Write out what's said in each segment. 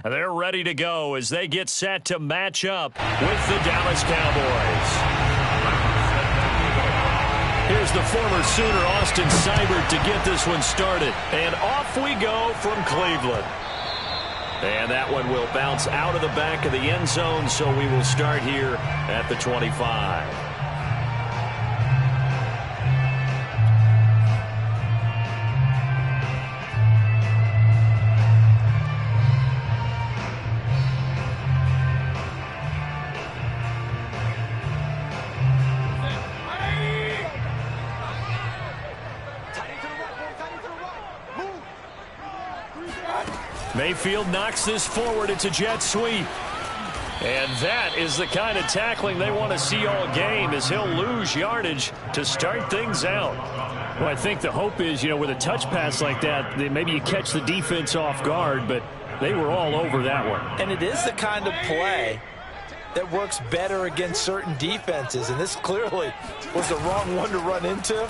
They're ready to go as they get set to match up with the Dallas Cowboys. Here's the former Sooner, Austin Seibert, to get this one started. And off we go from Cleveland. And that one will bounce out of the back of the end zone, so we will start here at the 25. Mayfield knocks this forward. It's a jet sweep. And that is the kind of tackling they want to see all game, as he'll lose yardage to start things out. Well, I think the hope is, with a touch pass like that, maybe you catch the defense off guard, but they were all over that one. And it is the kind of play that works better against certain defenses, and this clearly was the wrong one to run into.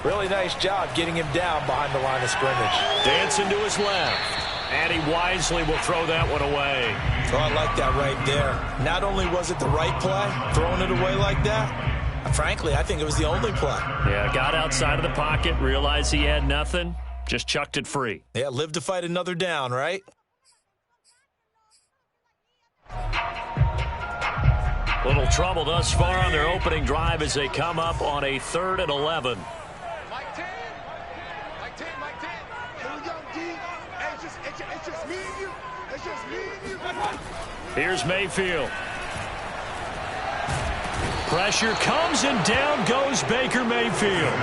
Really nice job getting him down behind the line of scrimmage. Dancing to his left. And he wisely will throw that one away. Oh, I like that right there. Not only was it the right play, throwing it away like that, frankly, I think it was the only play. Yeah, got outside of the pocket, realized he had nothing, just chucked it free. Yeah, live to fight another down, right? Little trouble thus far on their opening drive as they come up on a 3rd and 11. Here's Mayfield. Pressure comes and down goes Baker Mayfield.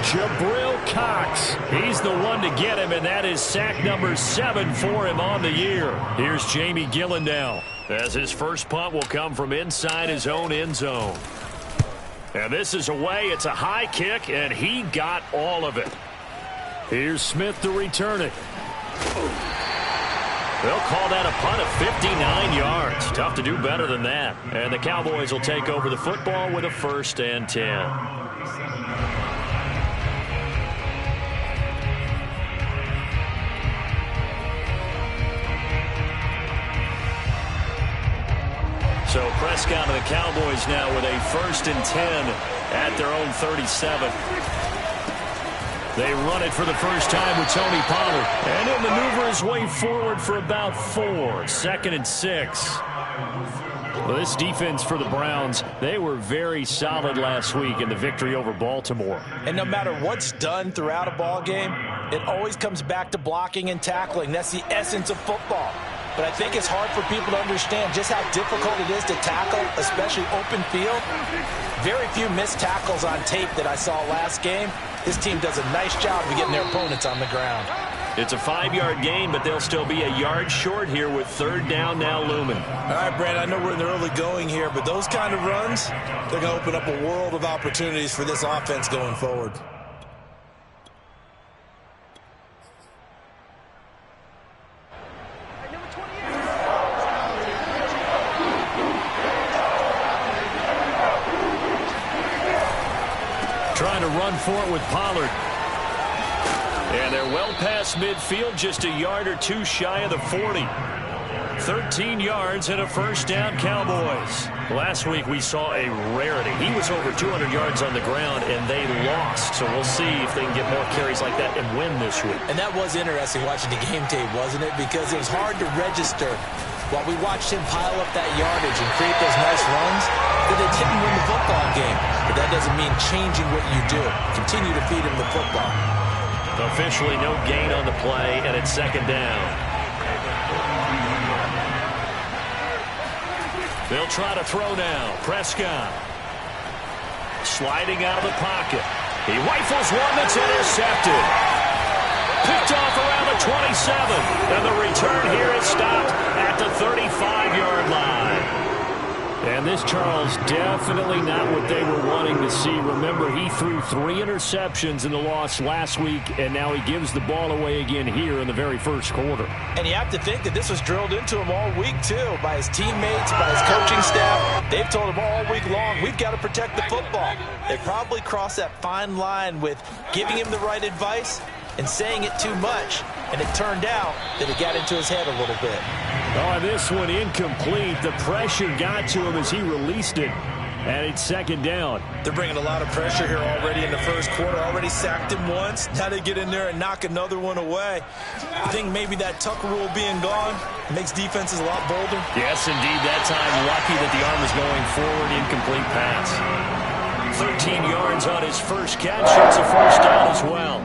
Jabril Cox, he's the one to get him, and that is sack number 7 for him on the year. Here's Jamie Gillen now, as his first punt will come from inside his own end zone. And this is away. It's a high kick, and he got all of it. Here's Smith to return it. They'll call that a punt of 59 yards. Tough to do better than that. And the Cowboys will take over the football with a 1st and 10. So Prescott and the Cowboys now with a 1st and 10 at their own 37. They run it for the first time with Tony Pollard. And he'll maneuver his way forward for about 4. 2nd and 6. Well, this defense for the Browns, they were very solid last week in the victory over Baltimore. And no matter what's done throughout a ball game, it always comes back to blocking and tackling. That's the essence of football. But I think it's hard for people to understand just how difficult it is to tackle, especially open field. Very few missed tackles on tape that I saw last game. This team does a nice job of getting their opponents on the ground. It's a 5-yard gain, but they'll still be a yard short here with 3rd down now looming. All right, Brad, I know we're in the early going here, but those kind of runs, they're going to open up a world of opportunities for this offense going forward. Trying to run for it with Pollard. And they're well past midfield, just a yard or 2 shy of the 40. 13 yards and a 1st down, Cowboys. Last week we saw a rarity. He was over 200 yards on the ground, and they lost. So we'll see if they can get more carries like that and win this week. And that was interesting watching the game tape, wasn't it? Because it was hard to register while we watched him pile up that yardage and create those nice runs that they didn't win the football game. But that doesn't mean changing what you do. Continue to feed him the football. Officially no gain on the play, and it's 2nd down. They'll try to throw now. Prescott sliding out of the pocket. He rifles one that's intercepted. Picked off around the 27. And the return here is stopped at the 35-yard line. And this, Charles, definitely not what they were wanting to see. Remember, he threw 3 interceptions in the loss last week, and now he gives the ball away again here in the very first quarter. And you have to think that this was drilled into him all week, too, by his teammates, by his coaching staff. They've told him all week long, we've got to protect the football. They probably crossed that fine line with giving him the right advice and saying it too much, and it turned out that it got into his head a little bit. Oh, this one incomplete. The pressure got to him as he released it. And it's second down. They're bringing a lot of pressure here already in the first quarter. Already sacked him once. Now they get in there and knock another one away. I think maybe that Tucker rule being gone makes defenses a lot bolder. Yes, indeed. That time, lucky that the arm was going forward. Incomplete pass. 13 yards on his first catch. It's a first down as well.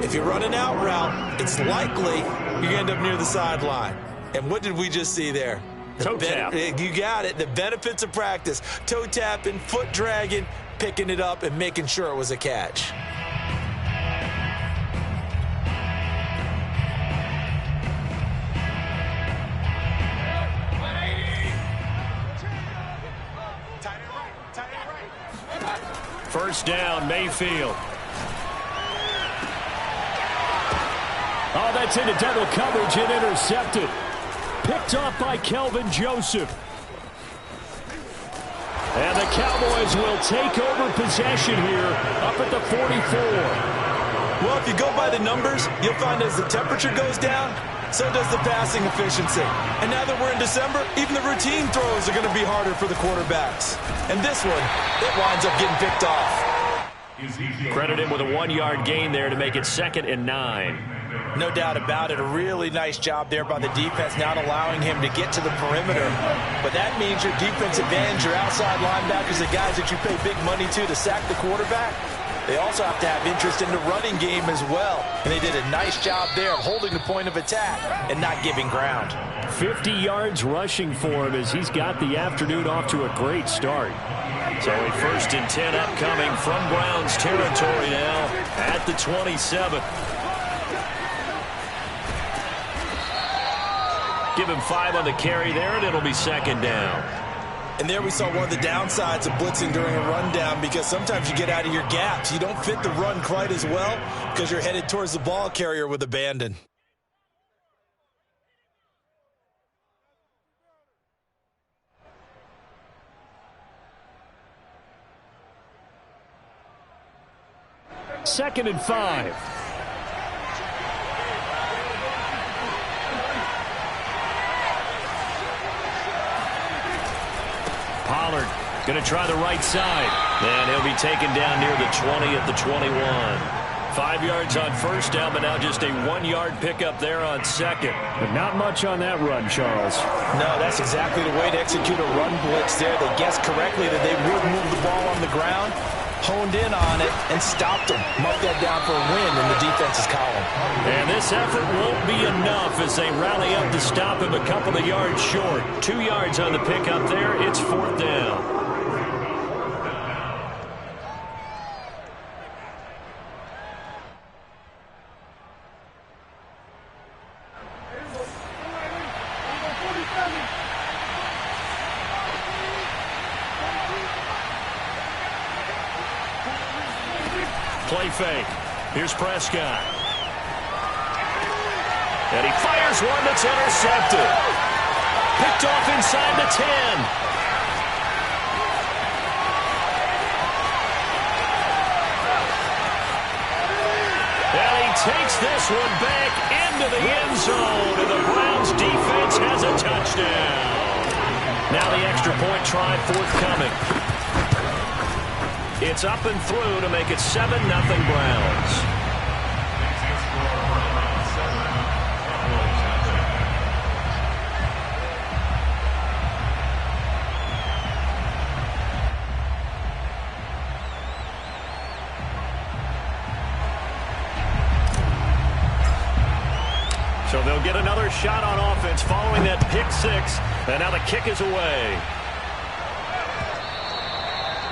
If you're running out route, it's likely you end up near the sideline. And what did we just see there? Toe tap. You got it. The benefits of practice. Toe tapping, foot dragging, picking it up, and making sure it was a catch. First down, Mayfield. Oh, that's into double coverage and intercepted. Picked off by Kelvin Joseph. And the Cowboys will take over possession here up at the 44. Well, if you go by the numbers, you'll find as the temperature goes down, so does the passing efficiency. And now that we're in December, even the routine throws are going to be harder for the quarterbacks. And this one, it winds up getting picked off. Credit him with a 1-yard gain there to make it 2nd and 9. No doubt about it. A really nice job there by the defense, not allowing him to get to the perimeter. But that means your defensive ends, your outside linebackers, the guys that you pay big money to sack the quarterback, they also have to have interest in the running game as well. And they did a nice job there of holding the point of attack and not giving ground. 50 yards rushing for him as he's got the afternoon off to a great start. So a 1st and 10 upcoming from Browns territory now at the 27. Give him 5 on the carry there, and it'll be 2nd down. And there we saw one of the downsides of blitzing during a rundown, because sometimes you get out of your gaps. You don't fit the run quite as well because you're headed towards the ball carrier with abandon. Second and 5. Pollard going to try the right side. And he'll be taken down near the 20 at the 21. 5 yards on first down, but now just a 1-yard pickup there on second. But not much on that run, Charles. No, that's exactly the way to execute a run blitz there. They guessed correctly that they would move the ball on the ground, honed in on it, and stopped them. Marked that down for a win in the defense's column. And this effort won't be enough as they rally up to stop him a couple of yards short. 2 yards on the pickup there. It's 4th down. Play fake. Here's Prescott. And he fires one that's intercepted. Picked off inside the 10. And he takes this one back into the end zone. And the Browns defense has a touchdown. Now the extra point try forthcoming. It's up and through to make it 7-0 Browns. So they'll get another shot on offense following that pick 6. And now the kick is away.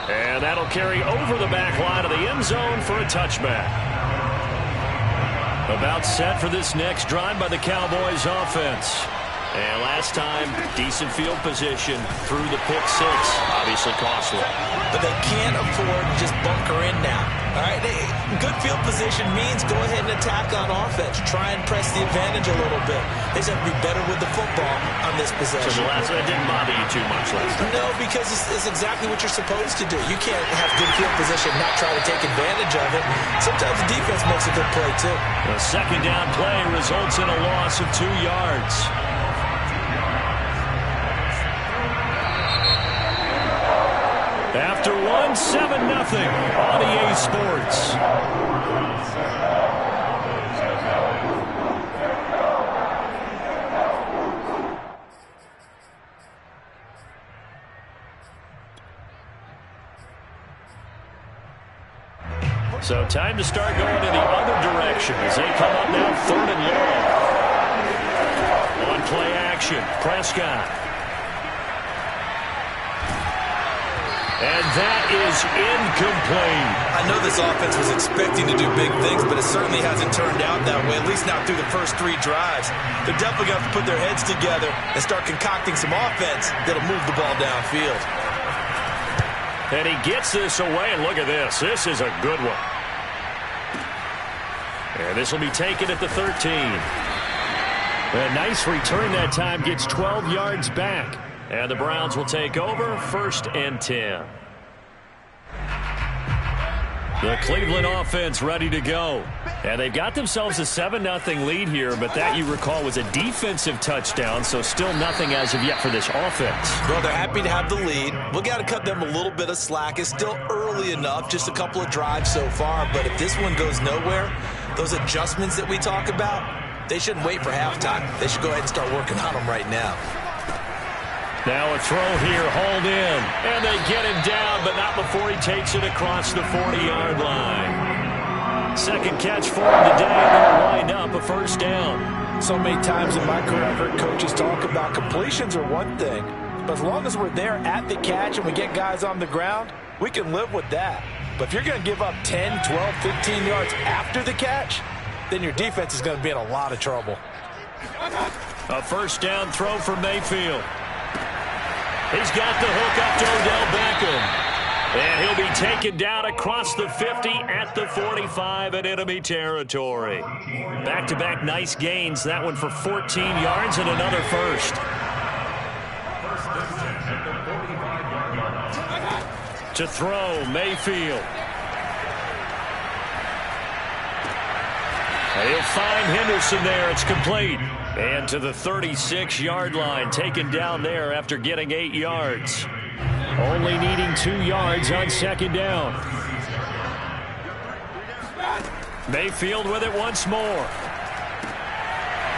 And that'll carry over the back line of the end zone for a touchback. About set for this next drive by the Cowboys offense. And last time, decent field position through the pick 6. Obviously costly. But they can't afford to just bunker in now. All right, good field position means go ahead and attack on offense. Try and press the advantage a little bit. They just have to be better with the football on this possession. So that didn't bother you too much last time? No, because it's exactly what you're supposed to do. You can't have good field position and not try to take advantage of it. Sometimes the defense makes a good play, too. The second down play results in a loss of 2 yards. won 7-0 on EA Sports. So time to start going in the other direction as they come up now 3rd and long. On play action, Prescott. And that is incomplete. I know this offense was expecting to do big things, but it certainly hasn't turned out that way, at least not through the first 3 drives. They're definitely going to have to put their heads together and start concocting some offense that'll move the ball downfield. And he gets this away, and look at this. This is a good one. And this will be taken at the 13. A nice return that time, gets 12 yards back. And the Browns will take over, 1st and 10. The Cleveland offense ready to go. And they've got themselves a 7-0 lead here, but that, you recall, was a defensive touchdown, so still nothing as of yet for this offense. Well, they're happy to have the lead. We've got to cut them a little bit of slack. It's still early enough, just a couple of drives so far, but if this one goes nowhere, those adjustments that we talk about, they shouldn't wait for halftime. They should go ahead and start working on them right now. Now a throw here, hauled in, and they get him down, but not before he takes it across the 40-yard line. Second catch for him today, and they'll wind up a 1st down. So many times in my career, I've heard coaches talk about completions are one thing, but as long as we're there at the catch and we get guys on the ground, we can live with that. But if you're going to give up 10, 12, 15 yards after the catch, then your defense is going to be in a lot of trouble. A 1st down throw for Mayfield. He's got the hook up to Odell Beckham. And he'll be taken down across the 50 at the 45 in enemy territory. Back-to-back nice gains. That one for 14 yards and another 1st. To throw, Mayfield. And he'll find Henderson there. It's complete. And to the 36-yard line, taken down there after getting 8 yards. Only needing 2 yards on 2nd down. Mayfield with it once more.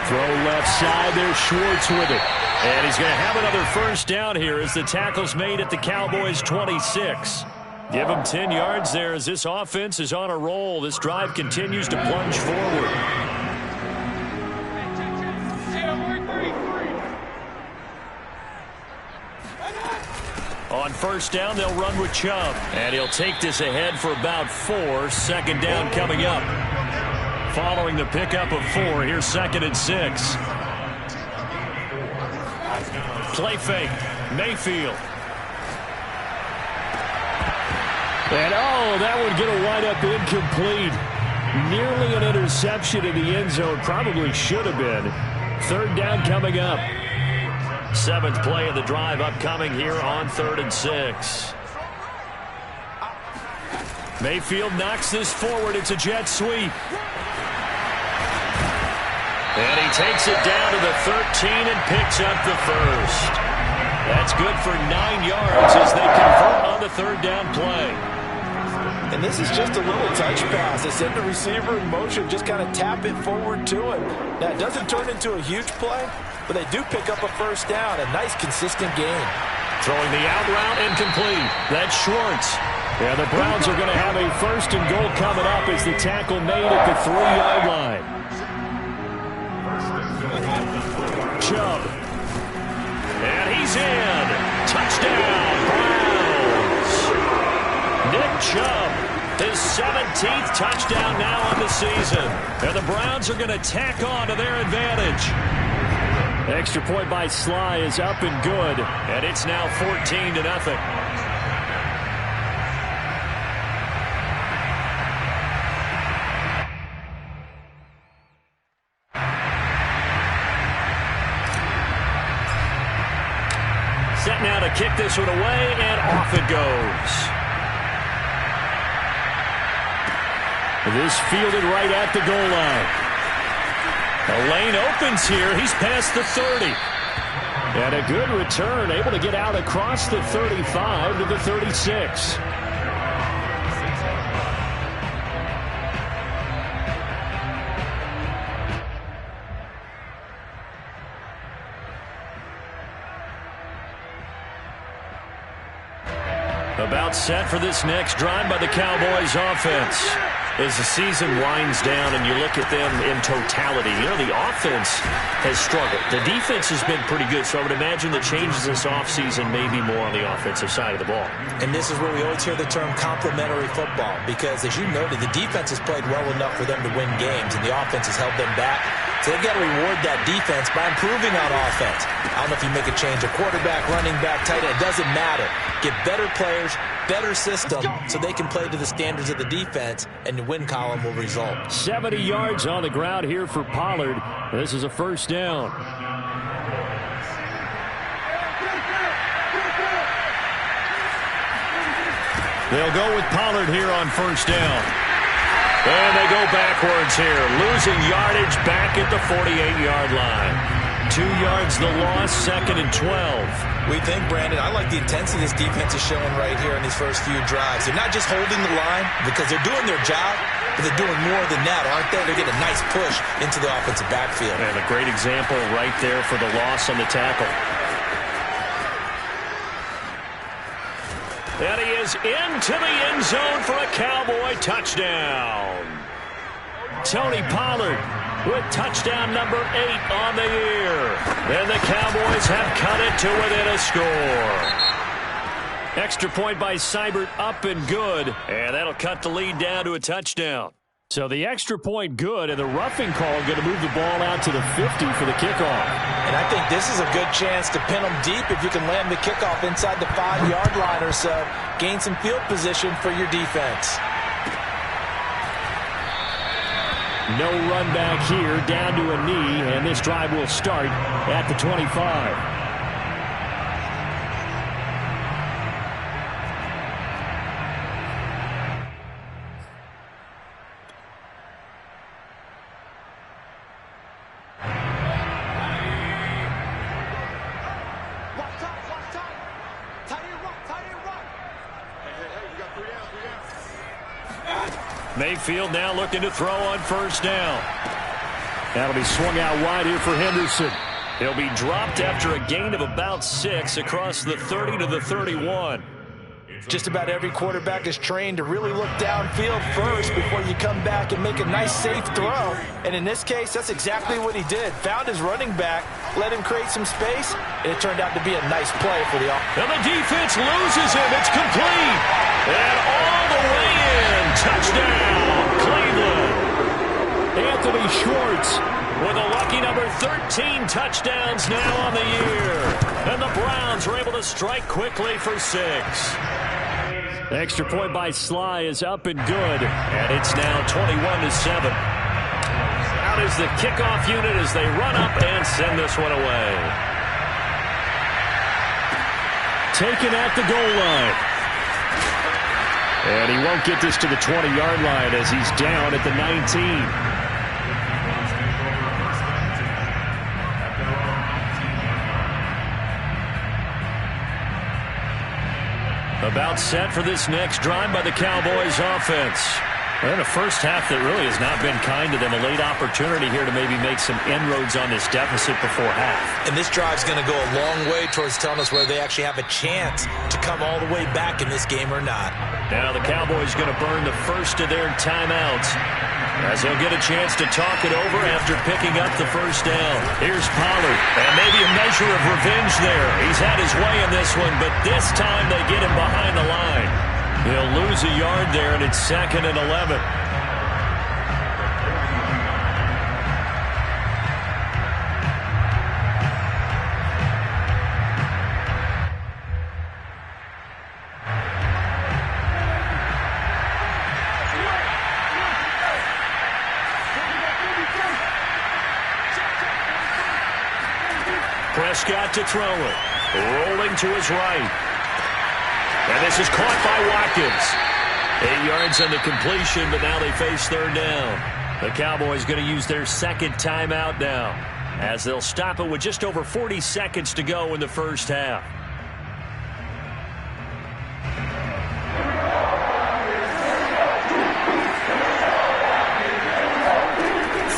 Throw left side, there's Schwartz with it. And he's going to have another 1st down here as the tackle's made at the Cowboys' 26. Give him 10 yards there as this offense is on a roll. This drive continues to plunge forward. On 1st down, they'll run with Chubb. And he'll take this ahead for about 4. 2nd down coming up. Following the pickup of 4, here's 2nd and 6. Play fake. Mayfield. And, that would get a wind up incomplete. Nearly an interception in the end zone. Probably should have been. 3rd down coming up. 7th play of the drive upcoming here on 3rd and 6. Mayfield knocks this forward. It's a jet sweep. And he takes it down to the 13 and picks up the 1st. That's good for 9 yards as they convert on the 3rd down play. And this is just a little touch pass. They send the receiver in motion, just kind of tap it forward to him. Now, it doesn't turn into a huge play, but they do pick up a 1st down. A nice, consistent game. Throwing the out route incomplete. That's Schwartz. Yeah, the Browns are going to have a 1st and goal coming up as the tackle made at the 3-yard line. Chubb. And he's in. Touchdown, Browns. Nick Chubb, his 17th touchdown now on the season. And the Browns are going to tack on to their advantage. Extra point by Sly is up and good. And it's now 14-0. Set now to kick this one away, and off it goes. This fielded right at the goal line. The lane opens here. He's past the 30. And a good return, able to get out across the 35 to the 36. About set for this next drive by the Cowboys offense. As the season winds down and you look at them in totality, the offense has struggled. The defense has been pretty good, so I would imagine the changes this offseason may be more on the offensive side of the ball. And this is where we always hear the term complementary football, because as you noted, the defense has played well enough for them to win games, and the offense has held them back. So they've got to reward that defense by improving on offense. I don't know if you make a change, a quarterback, running back, tight end, it doesn't matter. Get better players, better system, so they can play to the standards of the defense, and the win column will result. 70 yards on the ground here for Pollard. This is a first down. They'll go with Pollard here on first down. And they go backwards here, losing yardage back at the 48-yard line. 2 yards the loss, 2nd and 12. We think, Brandon, I like the intensity this defense is showing right here in these first few drives. They're not just holding the line because they're doing their job, but they're doing more than that, aren't they? They're getting a nice push into the offensive backfield. And a great example right there for the loss on the tackle. And he is into the end zone for a Cowboy touchdown. Tony Pollard with touchdown number 8 on the year. And the Cowboys have cut it to within a score. Extra point by Seibert, up and good. And that'll cut the lead down to a touchdown. So the extra point good, and the roughing call going to move the ball out to the 50 for the kickoff. And I think this is a good chance to pin them deep if you can land the kickoff inside the 5-yard line or so. Gain some field position for your defense. No run back here, down to a knee, and this drive will start at the 25. Mayfield now looking to throw on first down. That'll be swung out wide here for Henderson. He'll be dropped after a gain of about 6 across the 30 to the 31. Just about every quarterback is trained to really look downfield first before you come back and make a nice, safe throw. And in this case, that's exactly what he did. Found his running back, let him create some space, and it turned out to be a nice play for the offense. And the defense loses him. It's complete. And all the way in. Touchdown, Cleveland. Anthony Schwartz with a lucky number 13 touchdowns now on the year. And the Browns are able to strike quickly for 6. Extra point by Sly is up and good. And it's now 21-7. Out is the kickoff unit as they run up and send this one away. Taken at the goal line. And he won't get this to the 20-yard line as he's down at the 19. About set for this next drive by the Cowboys offense. And a first half that really has not been kind to them. A late opportunity here to maybe make some inroads on this deficit before half. And this drive's going to go a long way towards telling us whether they actually have a chance to come all the way back in this game or not. Now the Cowboys going to burn the first of their timeouts as they'll get a chance to talk it over after picking up the first down. Here's Pollard, and maybe a measure of revenge there. He's had his way in this one, but this time they get him behind the line. He'll lose a yard there, and it's 2nd and 11. Prescott to throw it. Rolling to his right. And this is caught by Watkins. 8 yards on the completion, but now they face third down. The Cowboys going to use their second timeout now as they'll stop it with just over 40 seconds to go in the first half.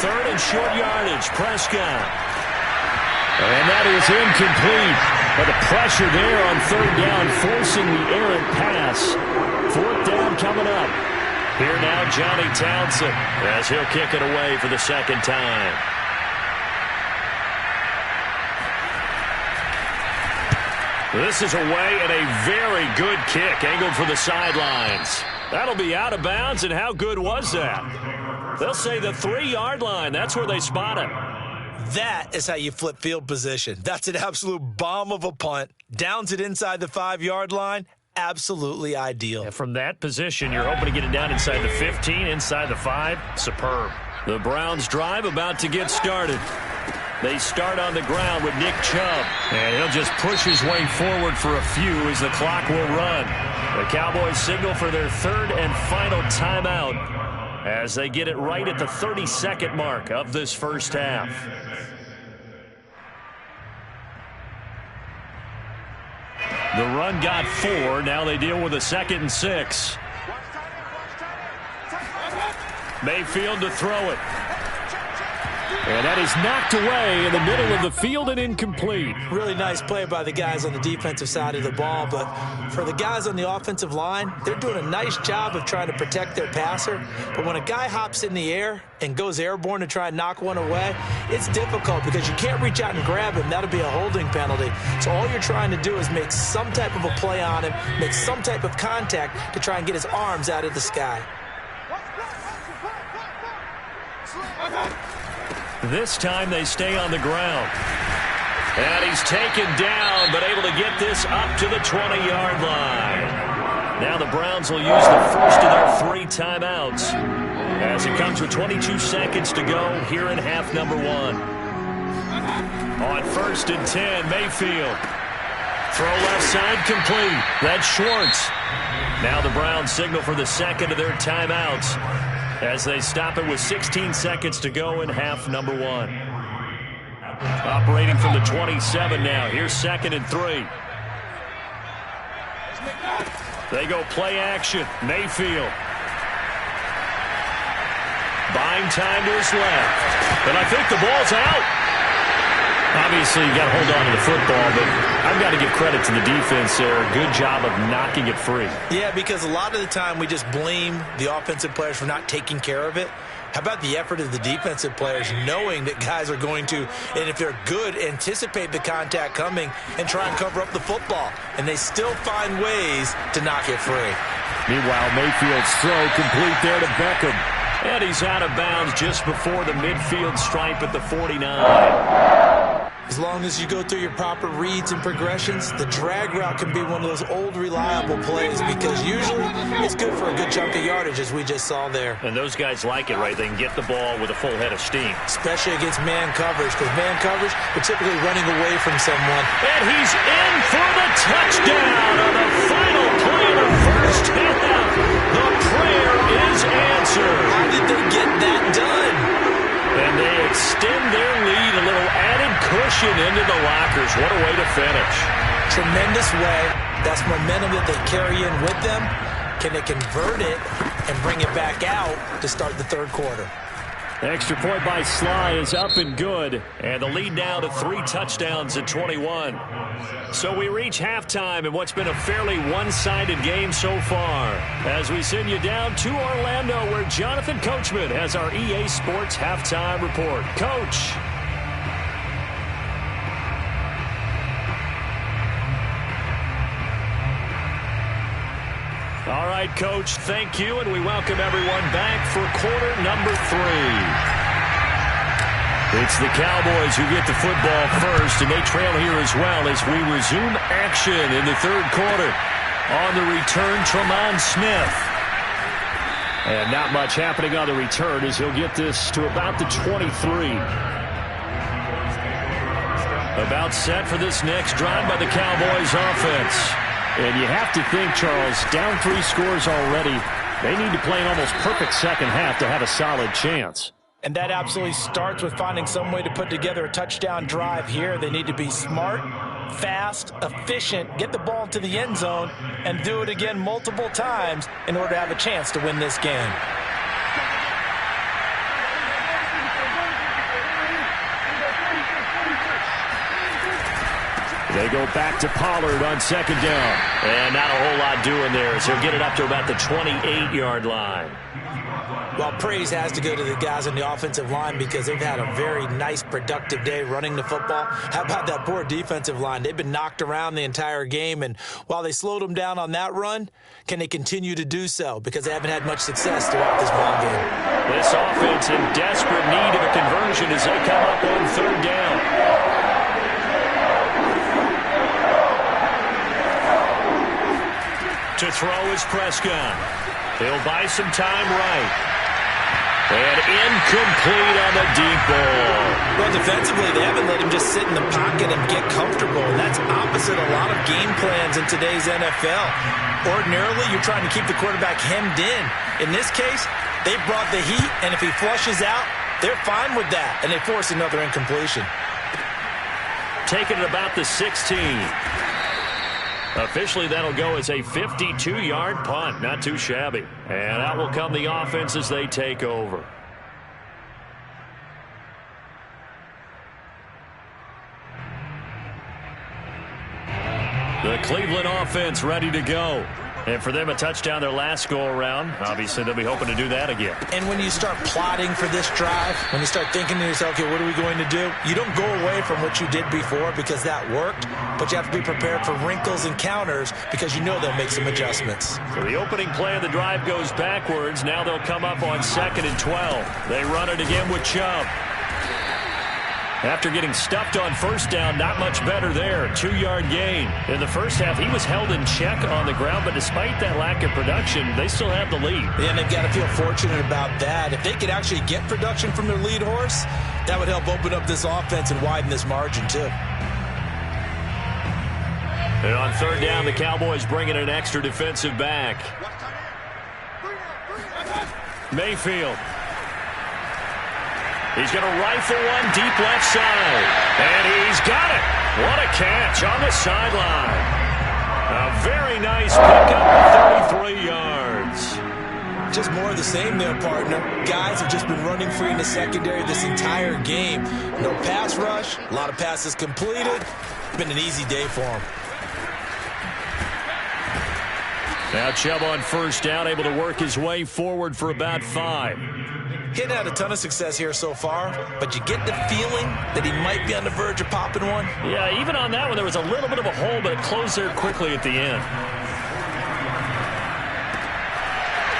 Third and short yardage, Prescott. And that is incomplete. But the pressure there on third down, forcing the errant pass. Fourth down coming up. Here now, Johnny Townsend, as he'll kick it away for the second time. This is away, and a very good kick, angled for the sidelines. That'll be out of bounds, and how good was that? They'll say the 3-yard line. That's where they spot it. That is how you flip field position. That's an absolute bomb of a punt. Downs it inside the 5-yard line. Absolutely ideal. And from that position, you're hoping to get it down inside the 15, inside the 5. Superb. The Browns drive about to get started. They start on the ground with Nick Chubb. And he'll just push his way forward for a few as the clock will run. The Cowboys signal for their third and final timeout as they get it right at the 32nd mark of this first half. The run got 4. Now they deal with a 2nd and 6. Mayfield to throw it. And that is knocked away in the middle of the field and incomplete. Really nice play by the guys on the defensive side of the ball, but for the guys on the offensive line, they're doing a nice job of trying to protect their passer. But when a guy hops in the air and goes airborne to try and knock one away, it's difficult because you can't reach out and grab him. That'll be a holding penalty. So all you're trying to do is make some type of a play on him, make some type of contact to try and get his arms out of the sky. This time they stay on the ground. And he's taken down, but able to get this up to the 20-yard line. Now the Browns will use the first of their 3 timeouts as it comes with 22 seconds to go here in half number 1. On 1st and 10, Mayfield. Throw left side complete. That's Schwartz. Now the Browns signal for the second of their timeouts as they stop it with 16 seconds to go in half number 1. Operating from the 27 now. Here's 2nd and 3. They go play action. Mayfield. Buying time to his left. And I think the ball's out. Obviously, you got to hold on to the football, but I've got to give credit to the defense there. A good job of knocking it free. Yeah, because a lot of the time we just blame the offensive players for not taking care of it. How about the effort of the defensive players knowing that guys are going to, and if they're good, anticipate the contact coming and try and cover up the football. And they still find ways to knock it free. Meanwhile, Mayfield's throw complete there to Beckham. And he's out of bounds just before the midfield stripe at the 49. As long as you go through your proper reads and progressions, the drag route can be one of those old reliable plays because usually it's good for a good chunk of yardage, as we just saw there. And those guys like it, right? They can get the ball with a full head of steam. Especially against man coverage, because man coverage, we're typically running away from someone. And he's in for the touchdown on the final play of the first half. The prayer is answered. How did they get that done? And they extend their lead, a little added cushion into the lockers. What a way to finish. Tremendous way. That's momentum that they carry in with them. Can they convert it and bring it back out to start the third quarter? Extra point by Sly is up and good. And the lead now to 3 touchdowns at 21. So we reach halftime in what's been a fairly one-sided game so far. As we send you down to Orlando, where Jonathan Coachman has our EA Sports Halftime Report. Coach. All right, Coach, thank you, and we welcome everyone back for quarter number 3. It's the Cowboys who get the football first, and they trail here as well as we resume action in the third quarter. On the return, Tremont Smith. And not much happening on the return as he'll get this to about the 23. About set for this next drive by the Cowboys offense. And you have to think, Charles, down 3 scores already. They need to play an almost perfect second half to have a solid chance. And that absolutely starts with finding some way to put together a touchdown drive here. They need to be smart, fast, efficient, get the ball to the end zone, and do it again multiple times in order to have a chance to win this game. They go back to Pollard on second down. And not a whole lot doing there, so he'll get it up to about the 28-yard line. Well, praise has to go to the guys on the offensive line because they've had a very nice, productive day running the football. How about that poor defensive line? They've been knocked around the entire game, and while they slowed them down on that run, can they continue to do so? Because they haven't had much success throughout this ball game. This offense in desperate need of a conversion as they come up on third down. To throw is Prescott. He'll buy some time right. And incomplete on the deep ball. Well, defensively, they haven't let him just sit in the pocket and get comfortable, and that's opposite a lot of game plans in today's NFL. Ordinarily, you're trying to keep the quarterback hemmed in. In this case, they brought the heat, and if he flushes out, they're fine with that, and they force another incompletion. Taking it about the 16. Officially, that'll go as a 52-yard punt. Not too shabby. And out will come the offense as they take over. The Cleveland offense ready to go. And for them, a touchdown their last go-around. Obviously, they'll be hoping to do that again. And when you start plotting for this drive, when you start thinking to yourself, okay, what are we going to do? You don't go away from what you did before because that worked, but you have to be prepared for wrinkles and counters because you know they'll make some adjustments. So the opening play of the drive goes backwards. Now they'll come up on 2nd and 12. They run it again with Chubb. After getting stuffed on first down, not much better there. 2-yard gain. In the first half, he was held in check on the ground, but despite that lack of production, they still have the lead. And they've got to feel fortunate about that. If they could actually get production from their lead horse, that would help open up this offense and widen this margin, too. And on third down, the Cowboys bring in an extra defensive back. Mayfield. He's going to rifle one deep left side. And he's got it. What a catch on the sideline. A very nice pickup of 33 yards. Just more of the same there, partner. Guys have just been running free in the secondary this entire game. No pass rush. A lot of passes completed. It's been an easy day for them. Now Chubb on first down, able to work his way forward for about 5. He had a ton of success here so far, but you get the feeling that he might be on the verge of popping one. Yeah, even on that one, there was a little bit of a hole, but it closed there quickly at the end.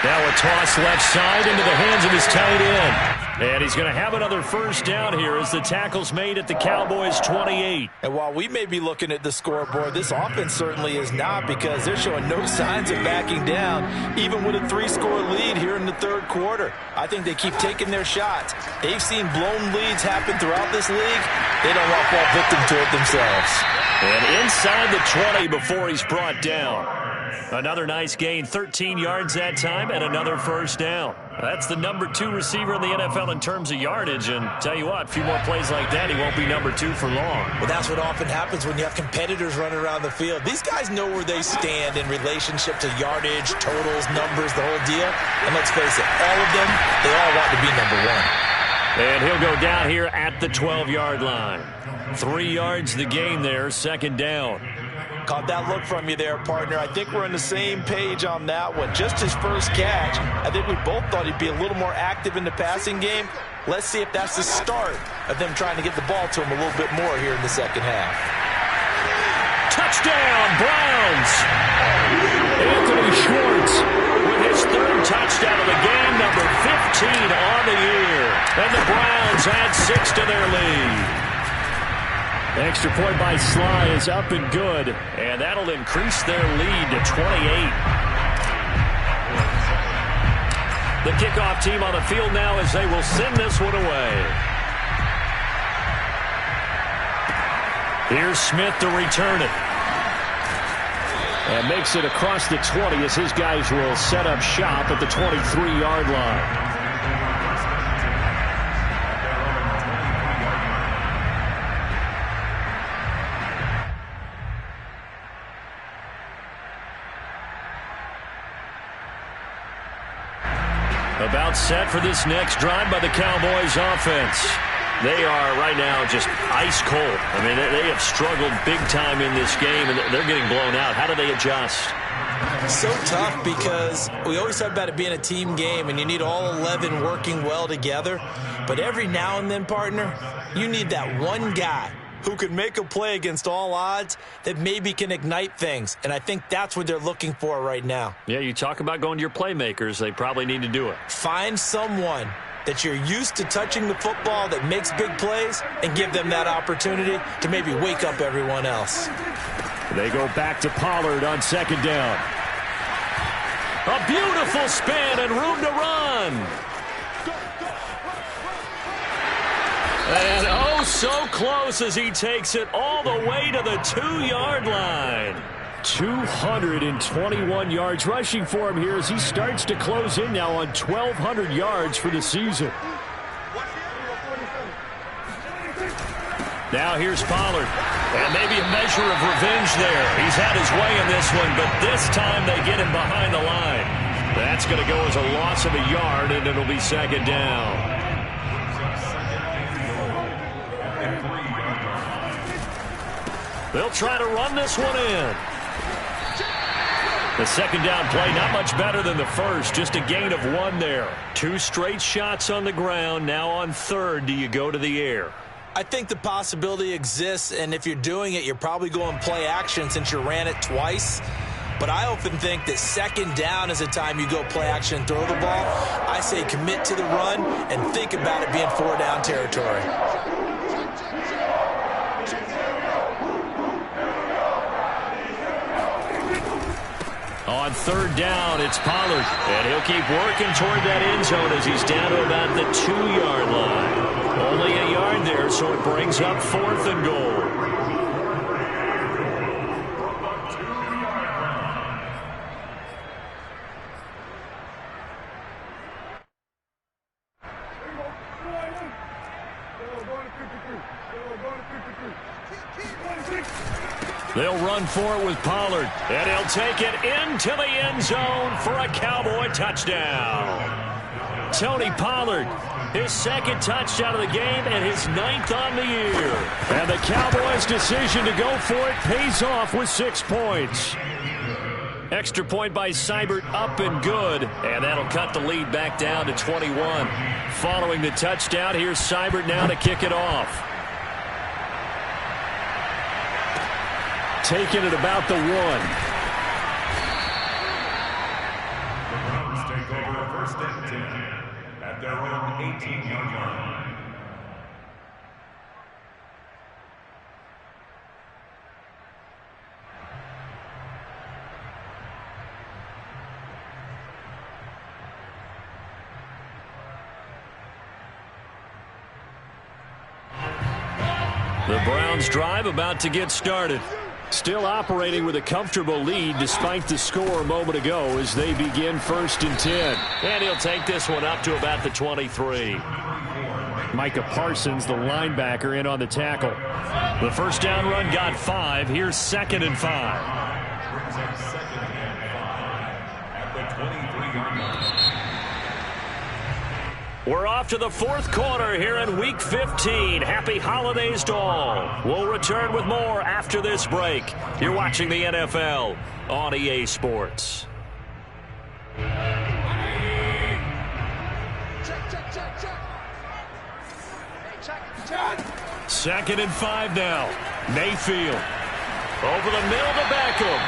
Now a toss left side into the hands of his tight end. And he's going to have another first down here as the tackle's made at the Cowboys' 28. And while we may be looking at the scoreboard, this offense certainly is not because they're showing no signs of backing down, even with a 3-score lead here in the third quarter. I think they keep taking their shots. They've seen blown leads happen throughout this league. They don't want to fall victim to it themselves. And inside the 20 before he's brought down. Another nice gain, 13 yards that time, and another first down. That's the number 2 receiver in the NFL in terms of yardage, and tell you what, a few more plays like that, he won't be number 2 for long. Well, that's what often happens when you have competitors running around the field. These guys know where they stand in relationship to yardage, totals, numbers, the whole deal. And let's face it, all of them, they all want to be number 1. And he'll go down here at the 12-yard line. 3 yards the gain there, second down. Caught that look from you there, partner. I think we're on the same page on that one. Just his first catch. I think we both thought he'd be a little more active in the passing game. Let's see if that's the start of them trying to get the ball to him a little bit more here in the second half. Touchdown, Browns! Anthony Schwartz with his 3rd touchdown of the game, number 15 on the year. And the Browns add 6 to their lead. Extra point by Sly is up and good, and that'll increase their lead to 28. The kickoff team on the field now as they will send this one away. Here's Smith to return it. And makes it across the 20 as his guys will set up shop at the 23-yard line. About set for this next drive by the Cowboys offense. They are right now just ice cold. I mean, they have struggled big time in this game, and they're getting blown out. How do they adjust? So tough because we always talk about it being a team game, and you need all 11 working well together. But every now and then, partner, you need that one guy who can make a play against all odds that maybe can ignite things. And I think that's what they're looking for right now. Yeah, you talk about going to your playmakers. They probably need to do it. Find someone that you're used to touching the football that makes big plays and give them that opportunity to maybe wake up everyone else. They go back to Pollard on second down. A beautiful spin and room to run. And oh, so close as he takes it all the way to the 2-yard line. 221 yards rushing for him here as he starts to close in now on 1,200 yards for the season. Now here's Pollard. And maybe a measure of revenge there. He's had his way in this one, but this time they get him behind the line. That's going to go as a loss of a yard, and it'll be second down. They'll try to run this one in. The second down play, not much better than the first, just a gain of 1 there. 2 straight shots on the ground. Now on third, do you go to the air? I think the possibility exists, and if you're doing it, you're probably going play action since you ran it twice. But I often think that second down is a time you go play action and throw the ball. I say commit to the run and think about it being 4-down territory. On third down, it's Pollard, and he'll keep working toward that end zone as he's down to about the 2-yard line. Only a yard there, so it brings up 4th and goal. They'll run for it with Pollard, and he'll take it into the end zone for a Cowboy touchdown. Tony Pollard, his second touchdown of the game and his 9th on the year. And the Cowboys' decision to go for it pays off with 6 points. Extra point by Seibert, up and good, and that'll cut the lead back down to 21. Following the touchdown, here's Seibert now to kick it off. Taking it about the 1. The Browns take over 1st and 10 at their own 18-yard line. The Browns drive about to get started. Still operating with a comfortable lead despite the score a moment ago as they begin 1st and 10. And he'll take this one up to about the 23. Micah Parsons, the linebacker, in on the tackle. The first down run got 5. Here's 2nd and 5. Brings up 2nd and 5 at the 23-yard line. We're off to the 4th quarter here in Week 15. Happy holidays to all. We'll return with more after this break. You're watching the NFL on EA Sports. Second and 5 now. Mayfield. Over the middle to Beckham.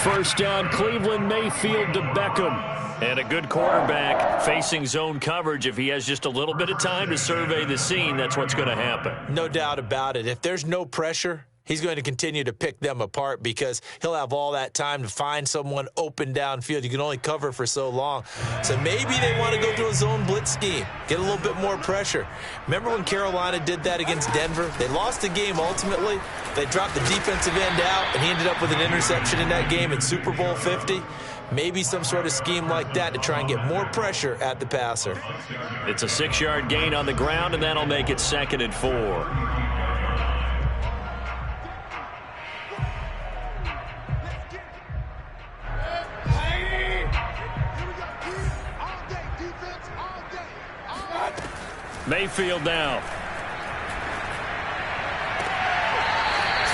First down, Cleveland. Mayfield to Beckham. And a good quarterback facing zone coverage. If he has just a little bit of time to survey the scene, that's what's going to happen. No doubt about it. If there's no pressure, he's going to continue to pick them apart because he'll have all that time to find someone open downfield. You can only cover for so long. So maybe they want to go to a zone blitz scheme, get a little bit more pressure. Remember when Carolina did that against Denver? They lost the game ultimately. They dropped the defensive end out, and he ended up with an interception in that game in Super Bowl 50. Maybe some sort of scheme like that to try and get more pressure at the passer. It's a 6-yard gain on the ground, and that'll make it 2nd and 4. Mayfield now.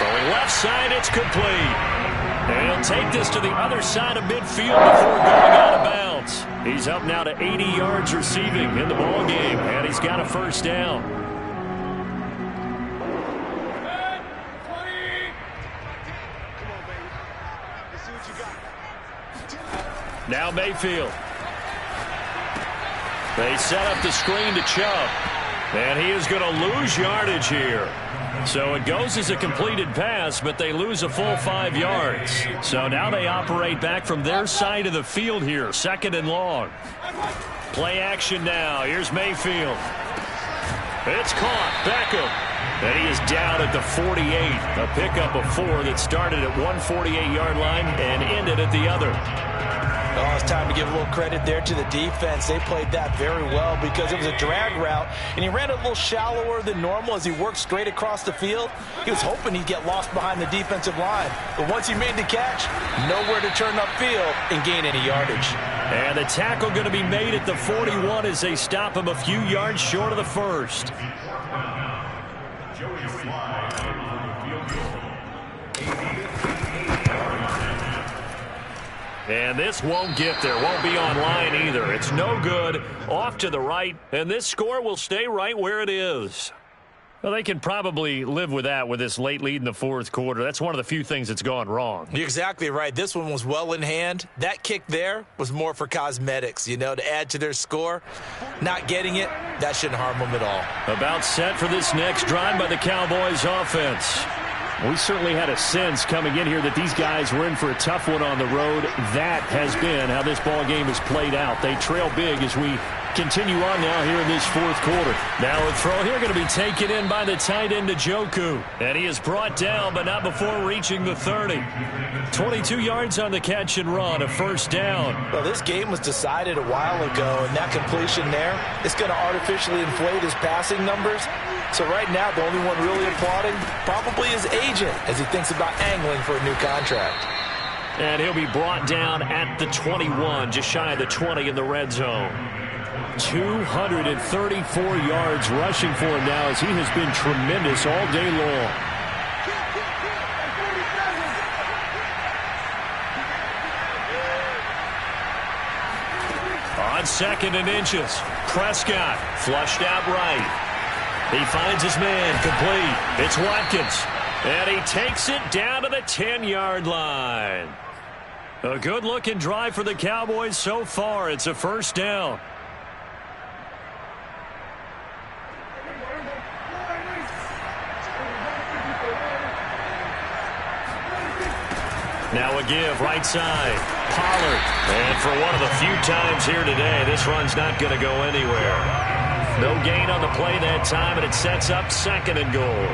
Throwing left side, it's complete. And he'll take this to the other side of midfield before going out of bounds. He's up now to 80 yards receiving in the ball game, and he's got a first down. Now Mayfield. They set up the screen to Chubb. And he is going to lose yardage here. So it goes as a completed pass, but they lose a full 5 yards. So now they operate back from their side of the field here, 2nd and long. Play action now. Here's Mayfield. It's caught. Beckham. And he is down at the 48. A pickup of 4 that started at one 48-yard line and ended at the other. Oh, it's time to give a little credit there to the defense. They played that very well because it was a drag route, and he ran a little shallower than normal as he worked straight across the field. He was hoping he'd get lost behind the defensive line. But once he made the catch, nowhere to turn upfield and gain any yardage. And the tackle going to be made at the 41 as they stop him a few yards short of the first. Joey Slye for the field goal. And this won't get there, won't be on line either. It's no good, off to the right, and this score will stay right where it is. Well, they can probably live with that with this late lead in the fourth quarter. That's one of the few things that's gone wrong. You're exactly right. This one was well in hand. That kick there was more for cosmetics, you know, to add to their score. Not getting it, that shouldn't harm them at all. About set for this next drive by the Cowboys offense. We certainly had a sense coming in here that these guys were in for a tough one on the road. That has been how this ball game has played out. They trail big as we continue on now here in this fourth quarter. Now a throw here going to be taken in by the tight end Njoku. And he is brought down, but not before reaching the 30. 22 yards on the catch and run, a first down. Well, this game was decided a while ago, and that completion there is going to artificially inflate his passing numbers. So right now, the only one really applauding probably his agent as he thinks about angling for a new contract. And he'll be brought down at the 21, just shy of the 20 in the red zone. 234 yards rushing for him now as he has been tremendous all day long. On 2nd and inches, Prescott flushed out right. He finds his man, complete. It's Watkins. And he takes it down to the 10-yard line. A good-looking drive for the Cowboys so far. It's a first down. Now a give, right side. Pollard. And for one of the few times here today, this run's not going to go anywhere. No gain on the play that time, and it sets up 2nd and goal.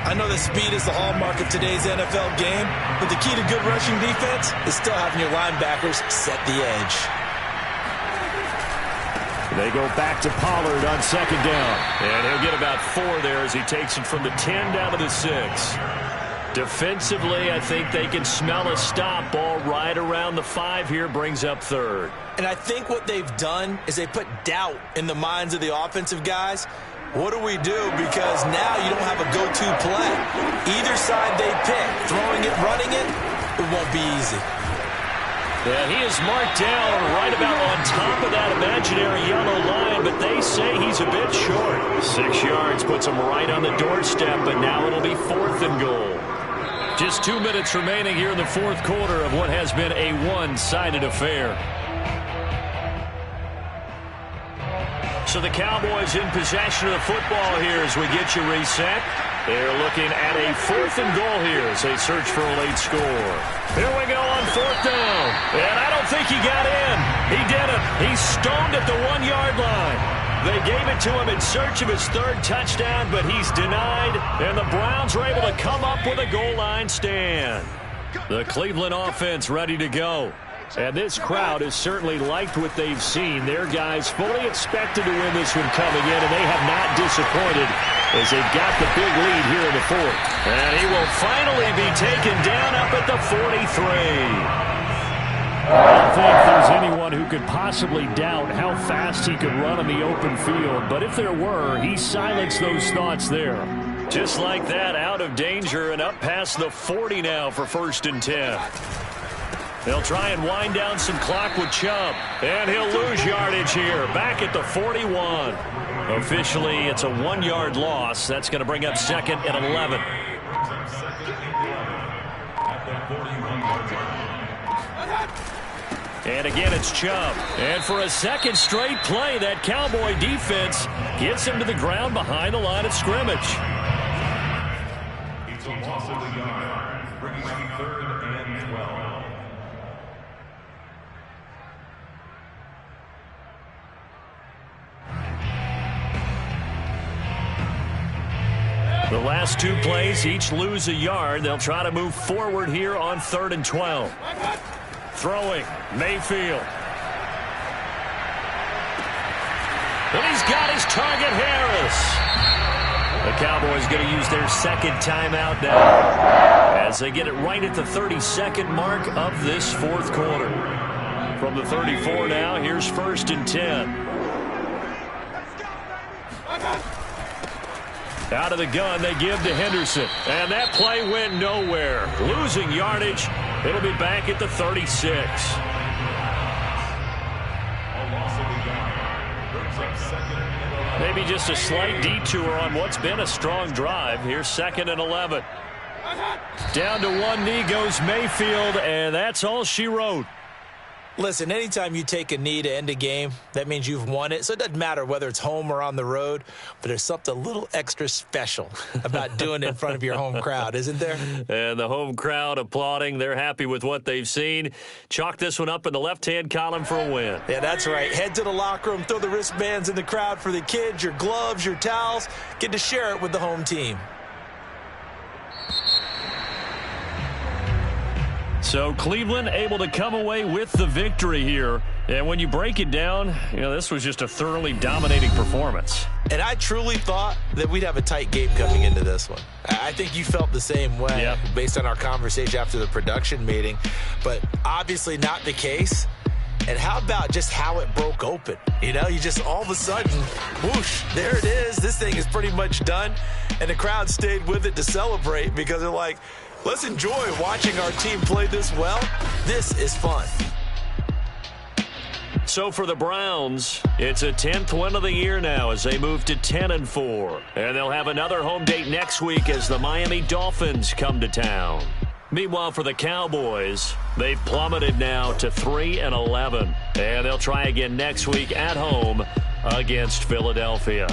I know that speed is the hallmark of today's NFL game, but the key to good rushing defense is still having your linebackers set the edge. They go back to Pollard on 2nd down. And he'll get about 4 there as he takes it from the 10 down to the 6. Defensively, I think they can smell a stop. Ball right around the 5 here, brings up 3rd. And I think what they've done is they put doubt in the minds of the offensive guys. What do we do? Because now you don't have a go-to play. Either side they pick, throwing it, running it, it won't be easy. Yeah, he is marked down right about on top of that imaginary yellow line, but they say he's a bit short. 6 yards puts him right on the doorstep, but now it'll be 4th and goal. Just 2 minutes remaining here in the fourth quarter of what has been a one-sided affair. So the Cowboys in possession of the football here as we get you reset. They're looking at a 4th and goal here as they search for a late score. Here we go on 4th down. And I don't think he got in. He didn't. He's stoned at the 1-yard line. They gave it to him in search of his 3rd touchdown, but he's denied. And the Browns are able to come up with a goal line stand. The Cleveland offense ready to go. And this crowd has certainly liked what they've seen. Their guys fully expected to win this one coming in, and they have not disappointed as they've got the big lead here in the 4th. And he will finally be taken down up at the 43. I don't think there's anyone who could possibly doubt how fast he could run in the open field. But if there were, he silenced those thoughts there. Just like that, out of danger and up past the 40 now for 1st and 10. They'll try and wind down some clock with Chubb. And he'll lose yardage here, back at the 41. Officially, it's a 1-yard loss. That's going to bring up 2nd and 11. And again, it's Chubb. And for a second straight play, that Cowboy defense gets him to the ground behind the line of scrimmage. It's a loss of the yard, bringing up 3rd and 12. The last 2 plays each lose a yard. They'll try to move forward here on 3rd and 12. Throwing, Mayfield. And he's got his target, Harris. The Cowboys going to use their 2nd timeout now as they get it right at the 32nd mark of this 4th quarter. From the 34 now, here's 1st and 10. Out of the gun, they give to Henderson. And that play went nowhere. Losing yardage. It'll be back at the 36. Maybe just a slight detour on what's been a strong drive. Here's 2nd and 11. Down to one knee goes Mayfield, and that's all she wrote. Listen, anytime you take a knee to end a game, that means you've won it. So it doesn't matter whether it's home or on the road, but there's something a little extra special about doing it in front of your home crowd, isn't there? And the home crowd applauding. They're happy with what they've seen. Chalk this one up in the left-hand column for a win. Yeah, that's right. Head to the locker room, throw the wristbands in the crowd for the kids, your gloves, your towels. Get to share it with the home team. So Cleveland able to come away with the victory here. And when you break it down, this was just a thoroughly dominating performance. And I truly thought that we'd have a tight game coming into this one. I think you felt the same way based on our conversation after the production meeting. But obviously not the case. And how about just how it broke open? You just all of a sudden, whoosh, there it is. This thing is pretty much done. And the crowd stayed with it to celebrate because they're like, let's enjoy watching our team play this well. This is fun. So for the Browns, it's a 10th win of the year now as they move to 10-4. And they'll have another home date next week as the Miami Dolphins come to town. Meanwhile, for the Cowboys, they've plummeted now to 3-11. And they'll try again next week at home against Philadelphia.